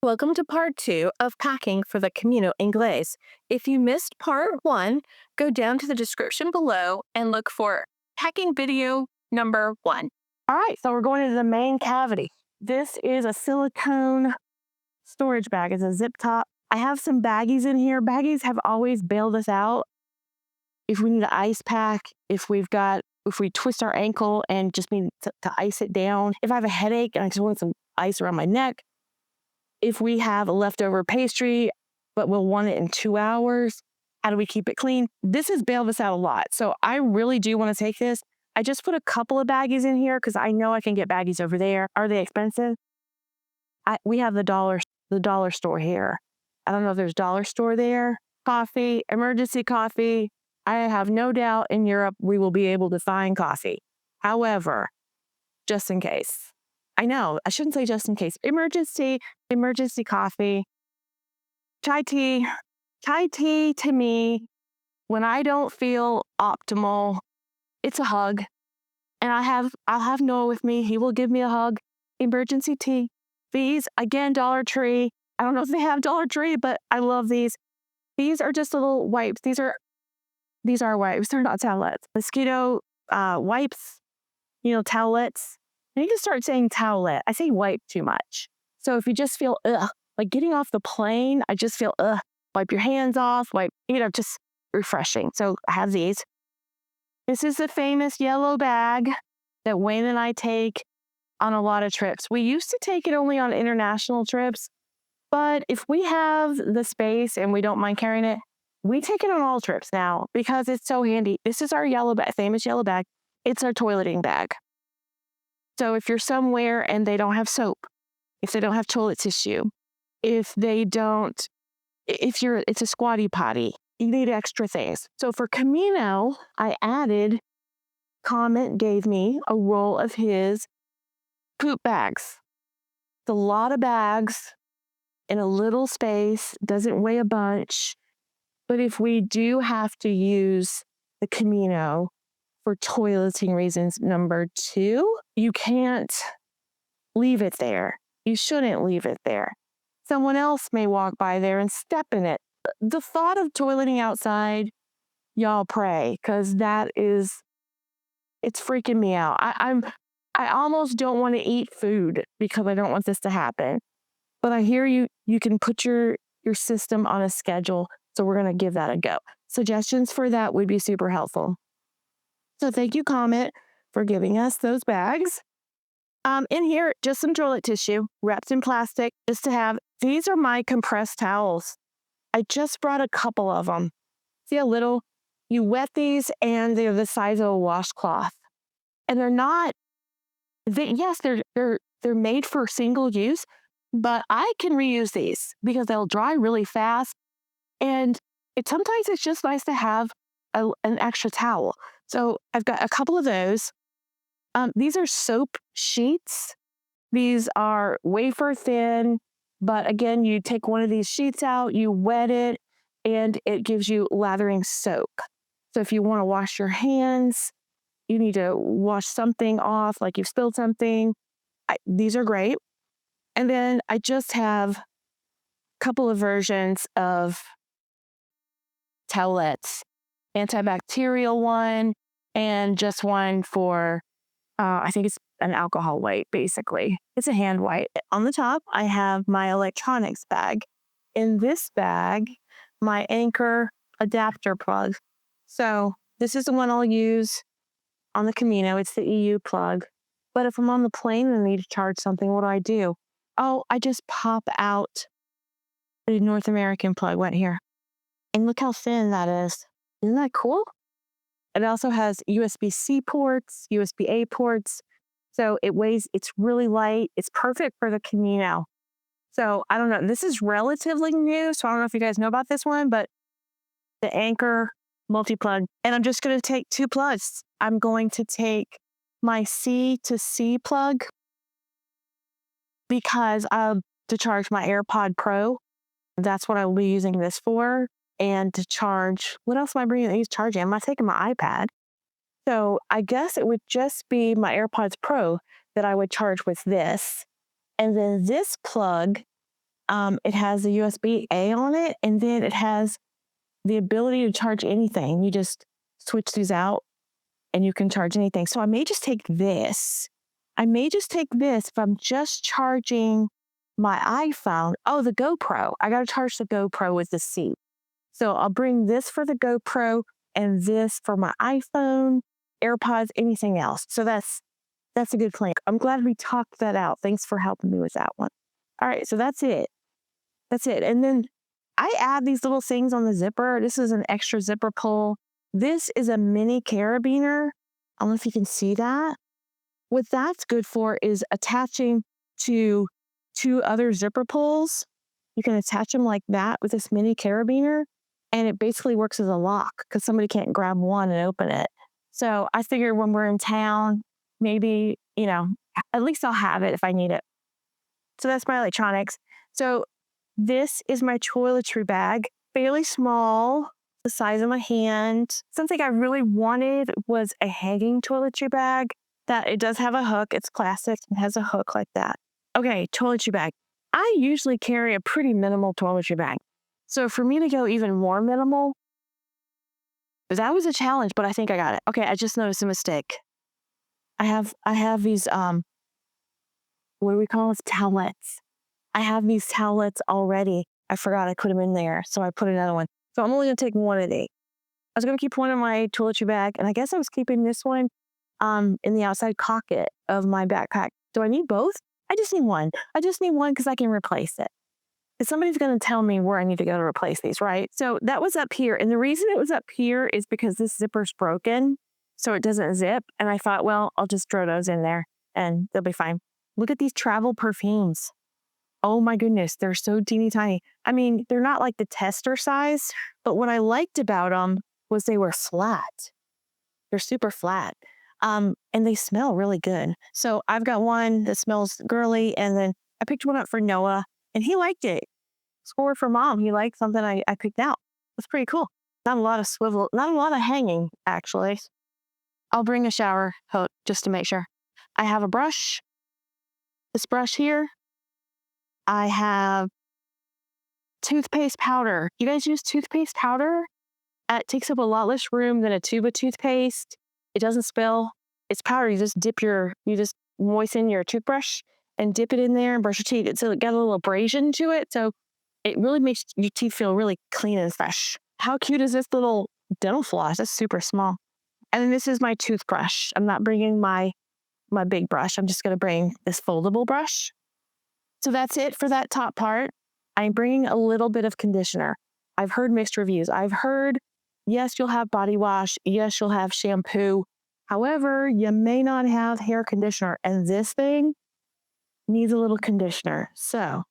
Welcome to part 2 of packing for the Camino Inglés. If you missed part 1, go down to the description below and look for packing video number 1. All right, so we're going into the main cavity. This is a silicone storage bag. It's a zip top. I have some baggies in here. Baggies have always bailed us out. If we need an ice pack, if we twist our ankle and just need to ice it down, if I have a headache and I just want some ice around my neck, if we have a leftover pastry, but we'll want it in 2 hours, how do we keep it clean? This has bailed us out a lot. So I really do want to take this. I just put a couple of baggies in here because I know I can get baggies over there. Are they expensive? We have the dollar store here. I don't know if there's dollar store there. Coffee, emergency coffee. I have no doubt in Europe we will be able to find coffee. However, just in case. I know, I shouldn't say just in case. Emergency coffee. Chai tea. Chai tea to me, when I don't feel optimal, it's a hug. And I'll have Noah with me. He will give me a hug. Emergency tea. These, again, Dollar Tree. I don't know if they have Dollar Tree, but I love these. These are just little wipes. These are wipes. They're not towelettes. Mosquito wipes, towelettes. I need to start saying towelette. I say wipe too much. So if you just feel, like getting off the plane, I just feel, wipe your hands off, just refreshing. So I have these. This is the famous yellow bag that Wayne and I take on a lot of trips. We used to take it only on international trips, but if we have the space and we don't mind carrying it, we take it on all trips now because it's so handy. This is our yellow bag, famous yellow bag. It's our toileting bag. So if you're somewhere and they don't have soap, if they don't have toilet tissue, it's a squatty potty, you need extra things. So for Camino, Comet gave me a roll of his poop bags. It's a lot of bags in a little space, doesn't weigh a bunch. But if we do have to use the Camino for toileting reasons number 2, you can't leave it there. You shouldn't leave it there. Someone else may walk by there and step in it. The thought of toileting outside, y'all pray, because it's freaking me out. I almost don't want to eat food because I don't want this to happen. But I hear you can put your system on a schedule, so we're going to give that a go. Suggestions for that would be super helpful. So thank you, Comet, for giving us those bags. In here, just some toilet tissue wrapped in plastic, just to have. These are my compressed towels. I just brought a couple of them. See how little? You wet these, and they're the size of a washcloth. And they're not. They're made for single use, but I can reuse these because they'll dry really fast. And sometimes it's just nice to have an extra towel. So I've got a couple of those. These are soap sheets. These are wafer thin, but again, you take one of these sheets out, you wet it, and it gives you lathering soak. So if you want to wash your hands, you need to wash something off, like you've spilled something. These are great. And then I just have a couple of versions of towelettes. Antibacterial one, and just one for, I think it's an alcohol wipe, basically. It's a hand wipe. On the top, I have my electronics bag. In this bag, my Anchor adapter plug. So this is the one I'll use on the Camino. It's the EU plug. But if I'm on the plane and I need to charge something, what do? Oh, I just pop out the North American plug right here. And look how thin that is. Isn't that cool? It also has USB-C ports, USB-A ports. So it's really light. It's perfect for the Camino. So I don't know. This is relatively new, so I don't know if you guys know about this one, but the Anchor multi-plug. And I'm just going to take 2 plugs. I'm going to take my C to C plug because to charge my AirPod Pro. That's what I will be using this for. And to charge, what else am I bringing? He's charging. I'm not taking my iPad. So I guess it would just be my AirPods Pro that I would charge with this. And then this plug It has a USB-A on it, and then it has the ability to charge anything. You just switch these out and you can charge anything. So I may just take this. If I'm just charging my iPhone. Oh, the GoPro. I got to charge the GoPro with the seat. So I'll bring this for the GoPro and this for my iPhone, AirPods, anything else. So that's a good plan. I'm glad we talked that out. Thanks for helping me with that one. All right, so that's it. And then I add these little things on the zipper. This is an extra zipper pull. This is a mini carabiner. I don't know if you can see that. What that's good for is attaching to 2 other zipper pulls. You can attach them like that with this mini carabiner, and it basically works as a lock because somebody can't grab one and open it. So I figure when we're in town, maybe, at least I'll have it if I need it. So that's my electronics. So this is my toiletry bag, fairly small, the size of my hand. Something I really wanted was a hanging toiletry bag that it does have a hook. It's plastic and has a hook like that. Okay, toiletry bag. I usually carry a pretty minimal toiletry bag. So for me to go even more minimal, that was a challenge, but I think I got it. Okay, I just noticed a mistake. I have these, what do we call them? Towelettes. I have these towelettes already. I forgot I put them in there, so I put another one. So I'm only going to take one of these. I was going to keep one in my toiletry bag, and I guess I was keeping this one in the outside pocket of my backpack. Do I need both? I just need one. I just need one because I can replace it. If somebody's going to tell me where I need to go to replace these, right? So that was up here. And the reason it was up here is because this zipper's broken, so it doesn't zip. And I thought, well, I'll just throw those in there and they'll be fine. Look at these travel perfumes. Oh my goodness, they're so teeny tiny. I mean, they're not like the tester size, but what I liked about them was they were flat. They're super flat. And they smell really good. So I've got one that smells girly, and then I picked one up for Noah, and he liked it. Score for mom. He liked something I picked out. It's pretty cool. Not a lot of swivel, not a lot of hanging, actually. I'll bring a shower coat just to make sure. I have a brush. This brush here. I have toothpaste powder. You guys use toothpaste powder? It takes up a lot less room than a tube of toothpaste. It doesn't spill. It's powder. You just moisten your toothbrush and dip it in there and brush your teeth. So it got a little abrasion to it. So it really makes your teeth feel really clean and fresh. How cute is this little dental floss? It's super small. And then this is my toothbrush. I'm not bringing my big brush. I'm just going to bring this foldable brush. So that's it for that top part. I'm bringing a little bit of conditioner. I've heard mixed reviews. I've heard, yes, you'll have body wash. Yes, you'll have shampoo. However, you may not have hair conditioner. And this thing needs a little conditioner. So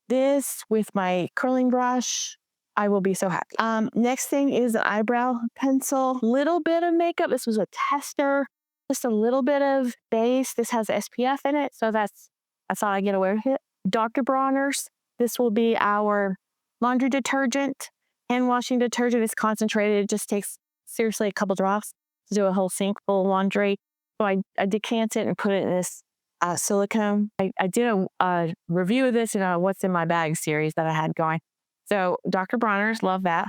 this with my curling brush, I will be so happy. Next thing is an eyebrow pencil. Little bit of makeup. This was a tester. Just a little bit of base. This has SPF in it. So I thought I'd get away with it. Dr. Bronner's. This will be our laundry detergent. Hand washing detergent is concentrated. It just takes, seriously, a couple drops to do a whole sink full of laundry. So I decant it and put it in this silicone. I did a review of this in a What's in My Bag series that I had going. So Dr. Bronner's, love that.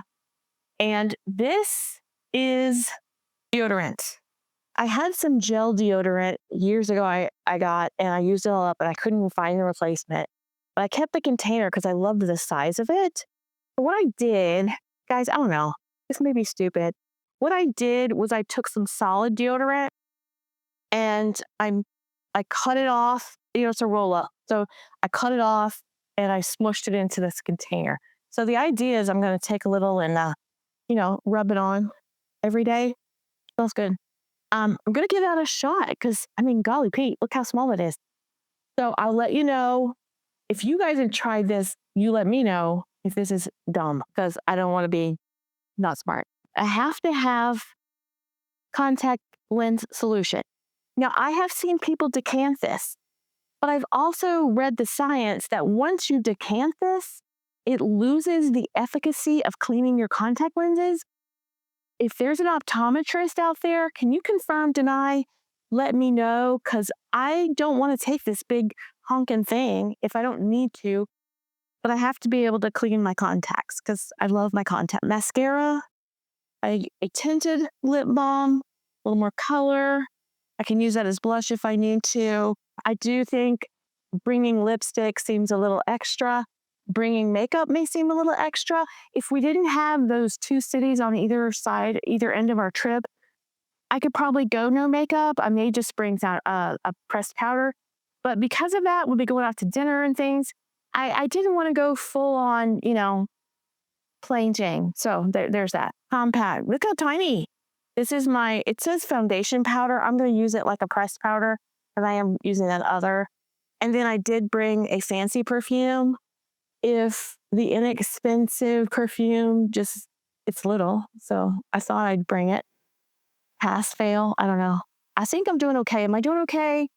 And this is deodorant. I had some gel deodorant years ago I got, and I used it all up, and I couldn't find a replacement. But I kept the container because I loved the size of it. But what I did, guys, I don't know, this may be stupid. What I did was I took some solid deodorant and I cut it off. It's a roll up. So I cut it off and I smushed it into this container. So the idea is I'm going to take a little and, rub it on every day. Smells good. I'm going to give that a shot because, golly Pete, look how small it is. So I'll let you know. If you guys have tried this, you let me know if this is dumb because I don't want to be not smart. I have to have contact lens solution. Now, I have seen people decant this, but I've also read the science that once you decant this, it loses the efficacy of cleaning your contact lenses. If there's an optometrist out there, can you confirm, deny, let me know? Because I don't want to take this big honking thing if I don't need to. but I have to be able to clean my contacts because I love my contact. Mascara, a tinted lip balm, a little more color. I can use that as blush if I need to. I do think bringing lipstick seems a little extra. Bringing makeup may seem a little extra. If we didn't have those 2 cities on either side, either end of our trip, I could probably go no makeup. I may just bring down a pressed powder. But because of that, we'll be going out to dinner and things. I didn't want to go full on, plain Jane. So there's that. Compact. Look how tiny. This is it says foundation powder. I'm going to use it like a pressed powder, and I am using that other. And then I did bring a fancy perfume. If the inexpensive perfume it's little, so I thought I'd bring it. Pass, fail, I don't know. I think I'm doing okay. Am I doing okay?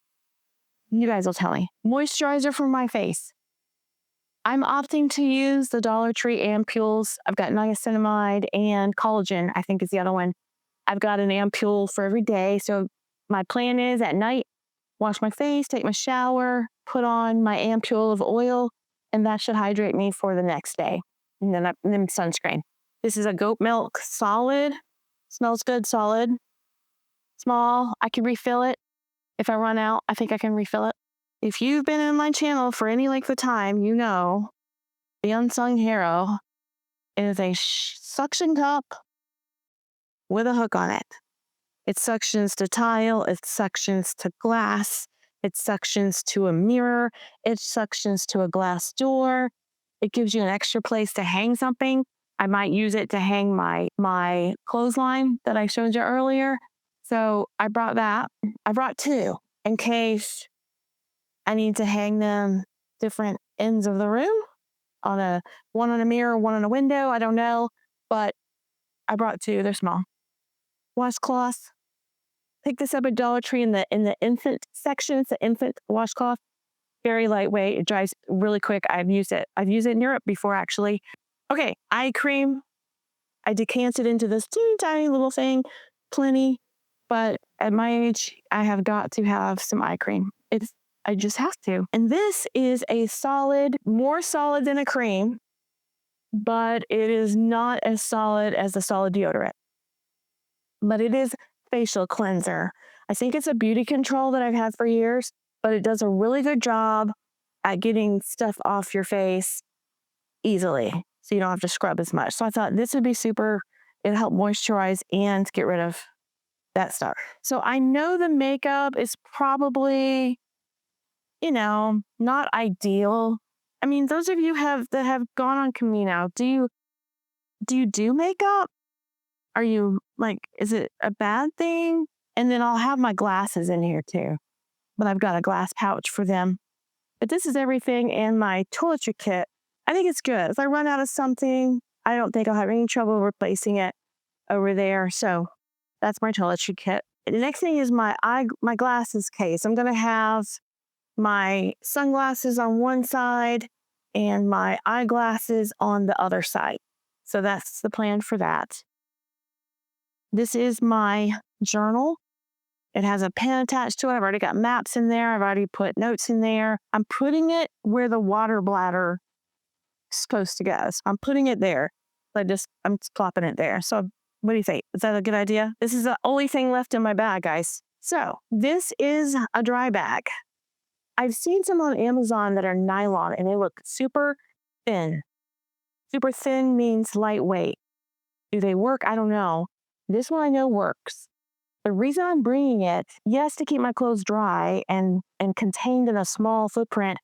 You guys will tell me. Moisturizer for my face. I'm opting to use the Dollar Tree ampules. I've got niacinamide and collagen, I think is the other one. I've got an ampule for every day. So my plan is at night, wash my face, take my shower, put on my ampule of oil, and that should hydrate me for the next day. And then sunscreen. This is a goat milk solid. Smells good, solid. Small. I can refill it. If I run out, I think I can refill it. If you've been in my channel for any length of time, you know the unsung hero is a suction cup with a hook on it. It suctions to tile, it suctions to glass, it suctions to a mirror, it suctions to a glass door. It gives you an extra place to hang something. I might use it to hang my clothesline that I showed you earlier. So I brought that. I brought 2 in case I need to hang them different ends of the room one on a mirror, one on a window. I don't know, but I brought 2. They're small. Washcloths. Pick this up at Dollar Tree in the infant section. It's the infant washcloth. Very lightweight. It dries really quick. I've used it in Europe before, actually. Okay, eye cream. I decanted into this teeny tiny little thing. Plenty. But at my age, I have got to have some eye cream. I just have to. And this is a solid, more solid than a cream, but it is not as solid as the solid deodorant. But it is facial cleanser. I think it's a beauty control that I've had for years, but it does a really good job at getting stuff off your face easily, so you don't have to scrub as much. So I thought this would be super. It'll help moisturize and get rid of that stuff. So I know the makeup is probably, not ideal. I mean, those of you that have gone on Camino, do you do makeup? Are you is it a bad thing? And then I'll have my glasses in here too, but I've got a glass pouch for them. But this is everything in my toiletry kit. I think it's good. If I run out of something, I don't think I'll have any trouble replacing it over there. So that's my toiletry kit. And the next thing is my glasses case. I'm going to have my sunglasses on one side and my eyeglasses on the other side. So that's the plan for that. This is my journal. It has a pen attached to it. I've already got maps in there. I've already put notes in there. I'm putting it where the water bladder is supposed to go. So I'm putting it there. I'm just plopping it there. So what do you think? Is that a good idea? This is the only thing left in my bag, guys. So this is a dry bag. I've seen some on Amazon that are nylon and they look super thin. Super thin means lightweight. Do they work? I don't know. This one I know works. The reason I'm bringing it, yes, to keep my clothes dry and contained in a small footprint,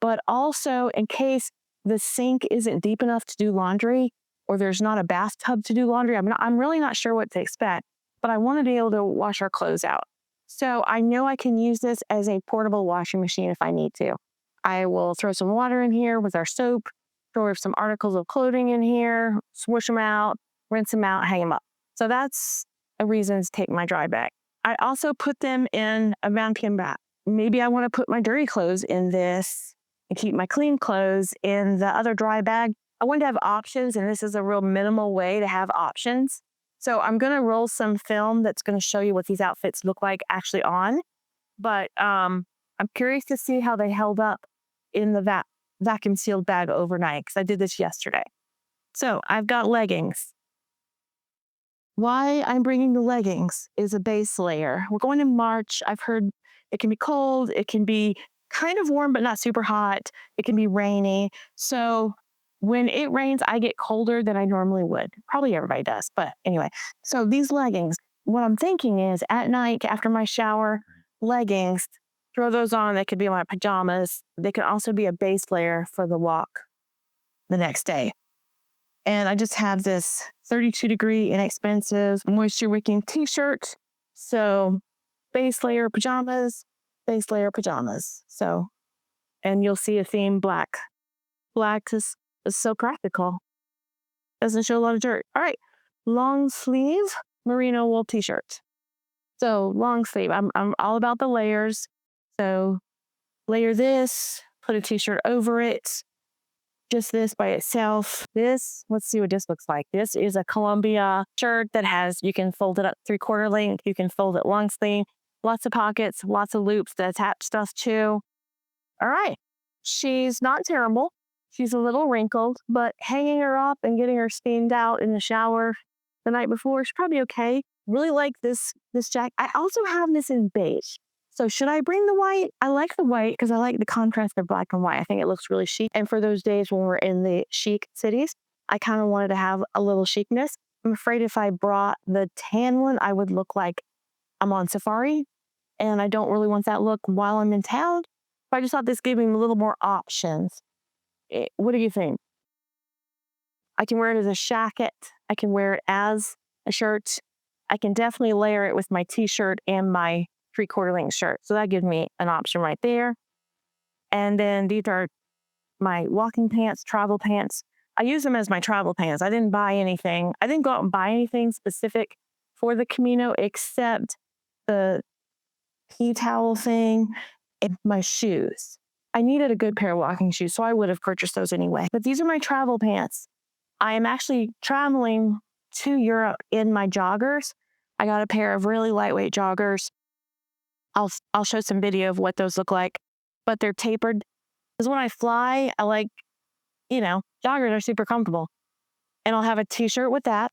but also in case the sink isn't deep enough to do laundry or there's not a bathtub to do laundry. I'm really not sure what to expect, but I want to be able to wash our clothes out. So I know I can use this as a portable washing machine if I need to. I will throw some water in here with our soap, throw some articles of clothing in here, swoosh them out, rinse them out, hang them up. So that's a reason to take my dry bag. I also put them in a vacuum bag. Maybe I want to put my dirty clothes in this and keep my clean clothes in the other dry bag. I wanted to have options, and this is a real minimal way to have options. So I'm going to roll some film that's going to show you what these outfits look like actually on. But I'm curious to see how they held up in the vacuum sealed bag overnight because I did this yesterday. So I've got leggings. Why I'm bringing the leggings is a base layer. We're going in March. I've heard it can be cold. It can be kind of warm, but not super hot. It can be rainy. So when it rains, I get colder than I normally would. Probably everybody does. But anyway, so these leggings, what I'm thinking is at night after my shower, leggings, throw those on. They could be my pajamas. They could also be a base layer for the walk the next day. And I just have this 32-degree inexpensive moisture wicking t-shirt. So base layer pajamas, base layer pajamas. So, and you'll see a theme black. Black is so practical. Doesn't show a lot of dirt. All right, long sleeve merino wool t-shirt. So long sleeve, I'm all about the layers. So layer this, put a t-shirt over it. Just this by itself. This, let's see what this looks like. This is a Columbia shirt that has, you can fold it up 3/4 length. You can fold it long sleeve. Lots of pockets, lots of loops that attach stuff to. All right. She's not terrible. She's a little wrinkled, but hanging her up and getting her steamed out in the shower the night before, she's probably okay. Really like this jacket. I also have this in beige. So should I bring the white? I like the white because I like the contrast of black and white. I think it looks really chic. And for those days when we're in the chic cities, I kind of wanted to have a little chicness. I'm afraid if I brought the tan one, I would look like I'm on safari. And I don't really want that look while I'm in town. But I just thought this gave me a little more options. What do you think? I can wear it as a jacket. I can wear it as a shirt. I can definitely layer it with my t-shirt and my 3/4 length shirt. So that gives me an option right there. And then these are my walking pants, travel pants. I use them as my travel pants. I didn't buy anything. I didn't go out and buy anything specific for the Camino except the pea towel thing and my shoes. I needed a good pair of walking shoes, so I would have purchased those anyway. But these are my travel pants. I am actually traveling to Europe in my joggers. I got a pair of really lightweight joggers. I'll show some video of what those look like, but they're tapered. Because when I fly, I like, joggers are super comfortable. And I'll have a t-shirt with that.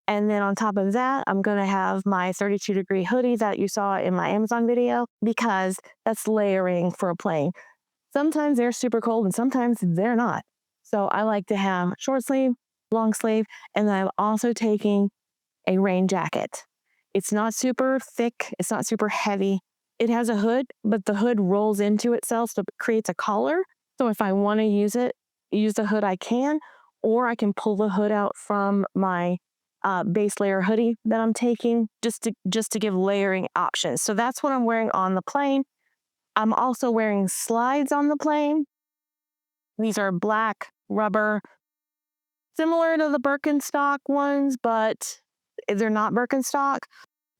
And then on top of that, I'm going to have my 32-degree hoodie that you saw in my Amazon video because that's layering for a plane. Sometimes they're super cold and sometimes they're not. So I like to have short sleeve, long sleeve, and then I'm also taking a rain jacket. It's not super thick. It's not super heavy. It has a hood, but the hood rolls into itself, so it creates a collar. So if I want to use the hood, I can, or I can pull the hood out from my base layer hoodie that I'm taking just to give layering options. So that's what I'm wearing on the plane. I'm also wearing slides on the plane. These are black rubber, similar to the Birkenstock ones, but they're not Birkenstock.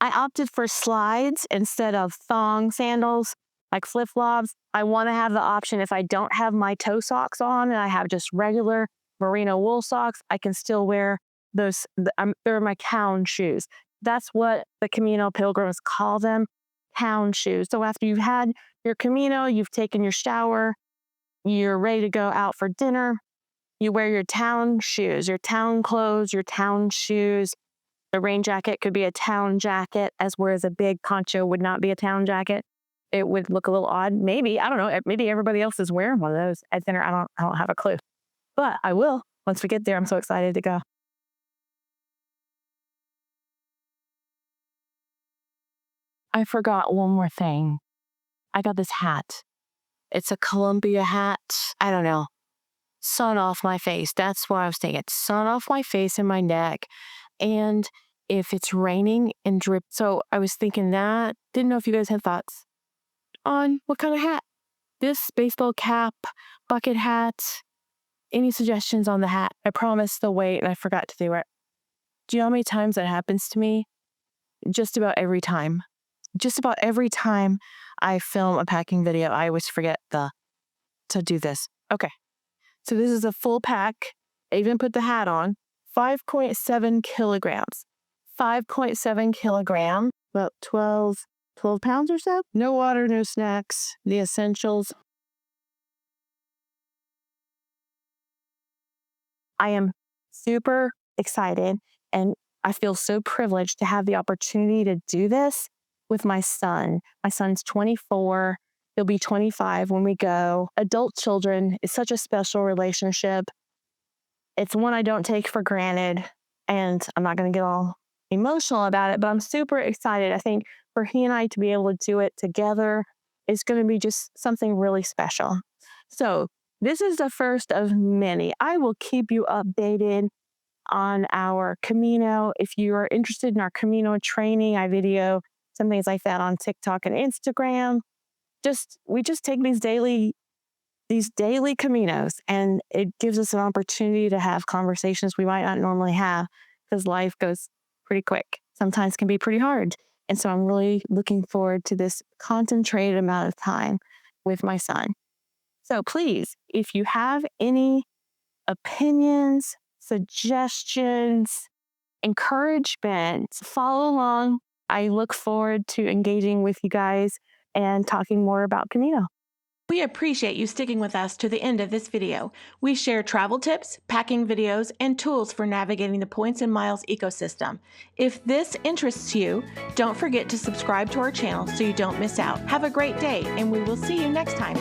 I opted for slides instead of thong sandals, like flip-flops. I want to have the option if I don't have my toe socks on and I have just regular merino wool socks, I can still wear those. They're my town shoes. That's what the Camino pilgrims call them, town shoes. So after you've had your Camino, you've taken your shower, you're ready to go out for dinner, you wear your town shoes, your town clothes, your town shoes. The rain jacket could be a town jacket, as whereas a big poncho would not be a town jacket. It would look a little odd. Maybe, I don't know. Maybe everybody else is wearing one of those at dinner. I don't have a clue. But I will once we get there. I'm so excited to go. I forgot one more thing. I got this hat. It's a Columbia hat. I don't know. Sun off my face. That's what I was thinking. Sun off my face and my neck. And if it's raining and drip. So I was thinking that. Didn't know if you guys had thoughts on what kind of hat. This baseball cap, bucket hat. Any suggestions on the hat? I promised they'll wait and I forgot to do it. Do you know how many times that happens to me? Just about every time. Just about every time I film a packing video, I always forget to do this. Okay. So this is a full pack. I even put the hat on. 5.7 kilograms. 5.7 kilograms. About 12 pounds or so. No water, no snacks. The essentials. I am super excited, and I feel so privileged to have the opportunity to do this with my son. My son's 24. He'll be 25 when we go. Adult children is such a special relationship. It's one I don't take for granted, and I'm not going to get all emotional about it, but I'm super excited. I think for he and I to be able to do it together is going to be just something really special. So, this is the first of many. I will keep you updated on our Camino. If you are interested in our Camino training, I video some things like that on TikTok and Instagram. We just take these daily Caminos, and it gives us an opportunity to have conversations we might not normally have because life goes pretty quick. Sometimes can be pretty hard. And so I'm really looking forward to this concentrated amount of time with my son. So please, if you have any opinions, suggestions, encouragement, follow along. I look forward to engaging with you guys and talking more about Camino. We appreciate you sticking with us to the end of this video. We share travel tips, packing videos, and tools for navigating the points and miles ecosystem. If this interests you, don't forget to subscribe to our channel so you don't miss out. Have a great day, and we will see you next time.